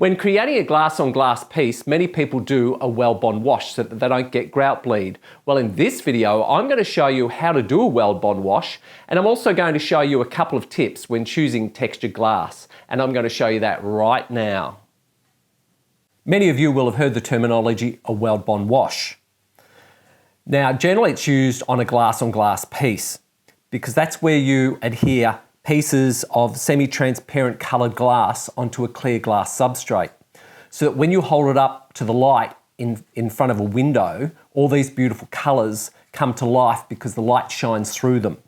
When creating a glass-on-glass piece, many people do a Weldbond wash so that they don't get grout bleed. Well, in this video, I'm going to show you how to do a Weldbond wash, and I'm also going to show you a couple of tips when choosing textured glass, and I'm going to show you that right now. Many of you will have heard the terminology a Weldbond wash. Now, generally it's used on a glass-on-glass piece because that's where you adhere pieces of semi-transparent coloured glass onto a clear glass substrate, so that when you hold it up to the light in front of a window, all these beautiful colours come to life because the light shines through them.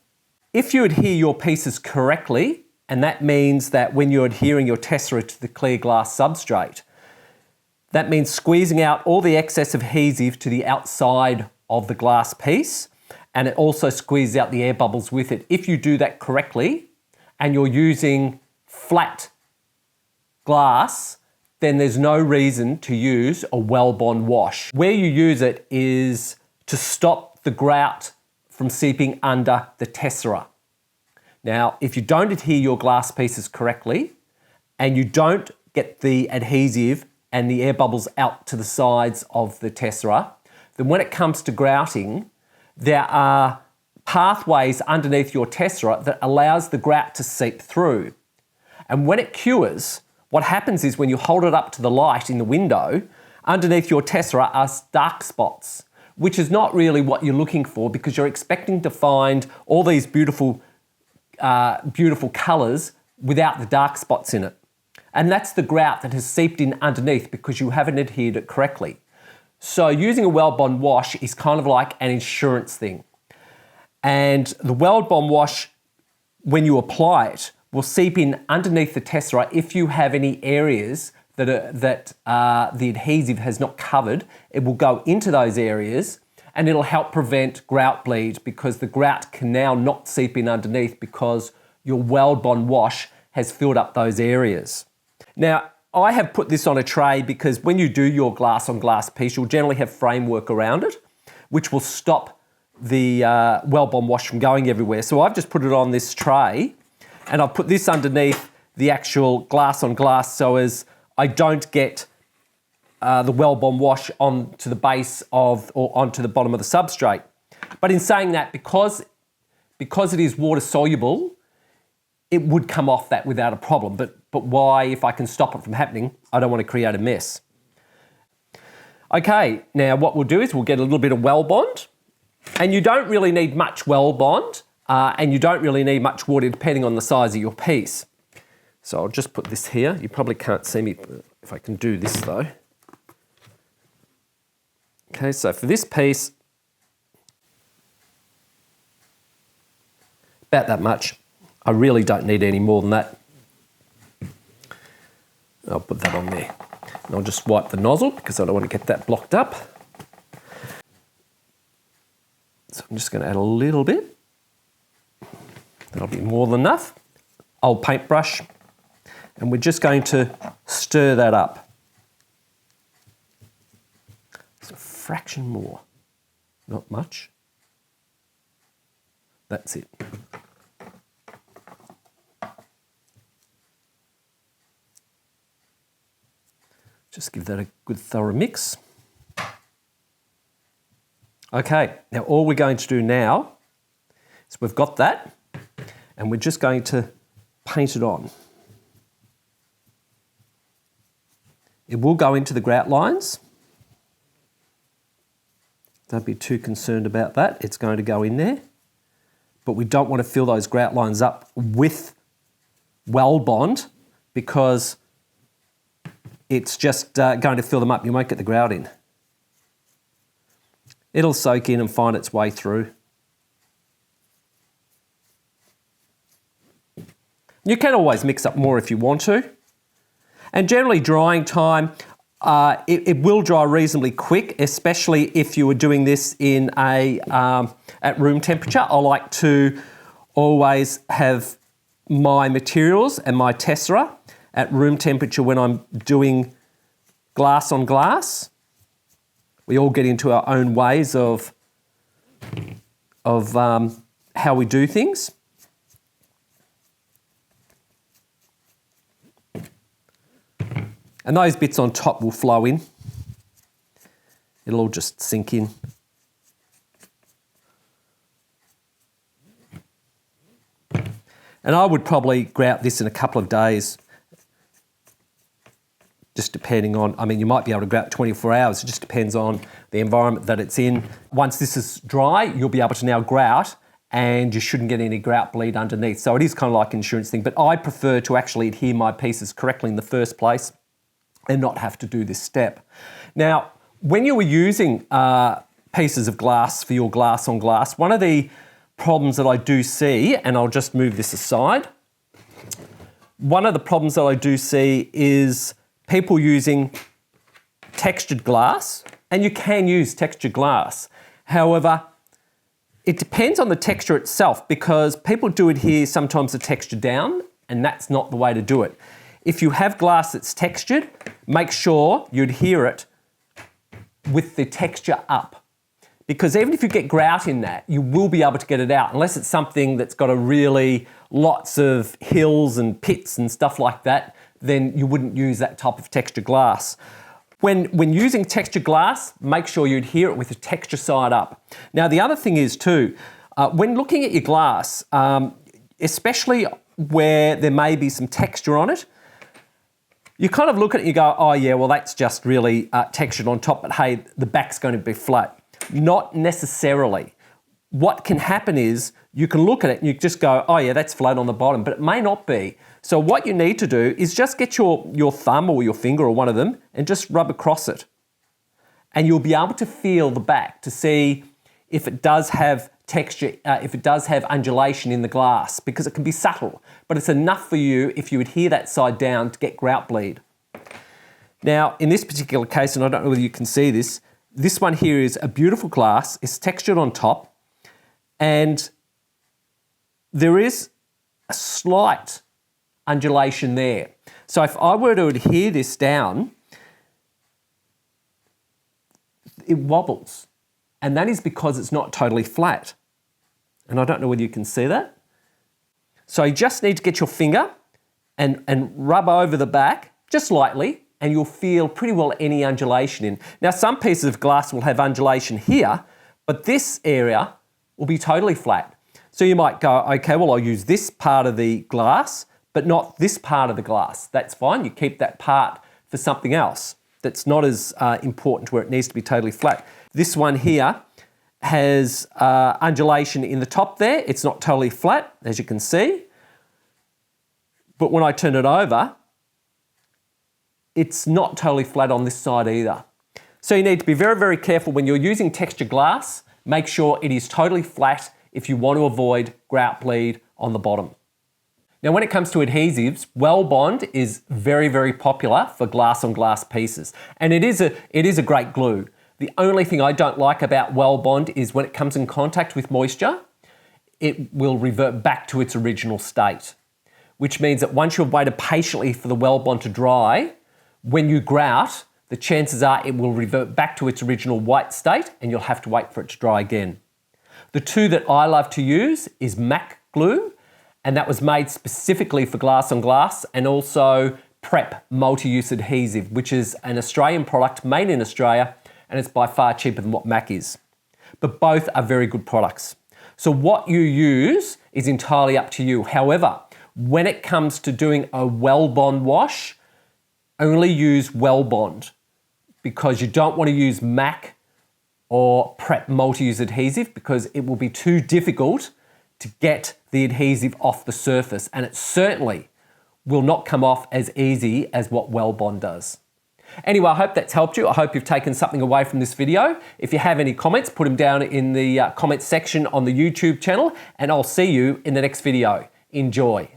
If you adhere your pieces correctly, and that means that when you're adhering your tessera to the clear glass substrate, that means squeezing out all the excess adhesive to the outside of the glass piece, and it also squeezes out the air bubbles with it. If you do that correctly, and you're using flat glass, then there's no reason to use a Weldbond wash. Where you use it is to stop the grout from seeping under the tessera. Now, if you don't adhere your glass pieces correctly, and you don't get the adhesive and the air bubbles out to the sides of the tessera, then when it comes to grouting, there are pathways underneath your tessera that allows the grout to seep through. And when it cures, what happens is when you hold it up to the light in the window, underneath your tessera are dark spots, which is not really what you're looking for because you're expecting to find all these beautiful colours without the dark spots in it. And that's the grout that has seeped in underneath because you haven't adhered it correctly. So using a Weldbond wash is kind of like an insurance thing. And the Weldbond wash, when you apply it, will seep in underneath the tessera if you have any areas that the adhesive has not covered. It will go into those areas and it'll help prevent grout bleed because the grout can now not seep in underneath because your Weldbond wash has filled up those areas. Now, I have put this on a tray because when you do your glass-on-glass piece, you'll generally have framework around it, which will stop the Weldbond wash from going everywhere. So I've just put it on this tray and I've put this underneath the actual glass on glass so as I don't get the Weldbond wash onto the base of or onto the bottom of the substrate. But in saying that, because it is water soluble, it would come off that without a problem. But why, if I can stop it from happening? I don't want to create a mess. Okay, now what we'll do is we'll get a little bit of Weldbond. And you don't really need much Weldbond and you don't really need much water depending on the size of your piece. So I'll just put this here. You probably can't see me if I can do this though. Okay, so for this piece, about that much. I really don't need any more than that. I'll put that on there. And I'll just wipe the nozzle because I don't want to get that blocked up. So I'm just going to add a little bit. That'll be more than enough. Old paintbrush. And we're just going to stir that up. Just a fraction more. Not much. That's it. Just give that a good thorough mix. Okay, now all we're going to do now is we've got that and we're just going to paint it on. It will go into the grout lines. Don't be too concerned about that. It's going to go in there. But we don't want to fill those grout lines up with Weldbond because it's just going to fill them up. You won't get the grout in. It'll soak in and find its way through. You can always mix up more if you want to. And generally drying time, it will dry reasonably quick, especially if you were doing this in at room temperature. I like to always have my materials and my tessera at room temperature when I'm doing glass on glass. We all get into our own ways of how we do things. And those bits on top will flow in. It'll all just sink in. And I would probably grout this in a couple of days, just depending on, I mean, you might be able to grout 24 hours. It just depends on the environment that it's in. Once this is dry, you'll be able to now grout, and you shouldn't get any grout bleed underneath. So it is kind of like an insurance thing, but I prefer to actually adhere my pieces correctly in the first place and not have to do this step. Now, when you were using pieces of glass for your glass on glass, one of the problems that I do see, and I'll just move this aside, one of the problems that I do see is people using textured glass, and you can use textured glass. However, it depends on the texture itself, because people do adhere sometimes the texture down, and that's not the way to do it. If you have glass that's textured, make sure you adhere it with the texture up. Because even if you get grout in that, you will be able to get it out, unless it's something that's got a really lots of hills and pits and stuff like that, then you wouldn't use that type of textured glass. When using textured glass, make sure you adhere it with the texture side up. Now, the other thing is too, when looking at your glass, especially where there may be some texture on it, you kind of look at it and you go, oh yeah, well that's just really textured on top, but hey, the back's going to be flat. Not necessarily. What can happen is you can look at it and you just go, oh yeah, that's flat on the bottom, but it may not be. So what you need to do is just get your thumb or your finger or one of them and just rub across it. And you'll be able to feel the back to see if it does have texture, if it does have undulation in the glass, because it can be subtle, but it's enough for you if you adhere that side down to get grout bleed. Now, in this particular case, and I don't know whether you can see this, this one here is a beautiful glass. It's textured on top, and there is a slight undulation there. So if I were to adhere this down, it wobbles, and that is because it's not totally flat. And I don't know whether you can see that. So you just need to get your finger and rub over the back just lightly, and you'll feel pretty well any undulation in. Now, some pieces of glass will have undulation here, but this area will be totally flat. So you might go, okay, well, I'll use this part of the glass, but not this part of the glass. That's fine. You keep that part for something else that's not as important to where it needs to be totally flat. This one here has undulation in the top there. It's not totally flat, as you can see. But when I turn it over, it's not totally flat on this side either. So you need to be very, very careful when you're using textured glass. Make sure it is totally flat if you want to avoid grout bleed on the bottom. Now, when it comes to adhesives, Weldbond is very, very popular for glass on glass pieces. And it is a great glue. The only thing I don't like about Weldbond is when it comes in contact with moisture, it will revert back to its original state, which means that once you've waited patiently for the Weldbond to dry, when you grout, the chances are it will revert back to its original white state, and you'll have to wait for it to dry again. The two that I love to use is MAC glue, and that was made specifically for glass on glass, and also Prep multi-use adhesive, which is an Australian product made in Australia, and it's by far cheaper than what MAC is. But both are very good products. So what you use is entirely up to you. However, when it comes to doing a Weldbond wash, only use Weldbond, because you don't want to use MAC or Prep multi-use adhesive, because it will be too difficult to get the adhesive off the surface, and it certainly will not come off as easy as what Weldbond does. Anyway, I hope that's helped you. I hope you've taken something away from this video. If you have any comments, put them down in the comments section on the YouTube channel, and I'll see you in the next video. Enjoy.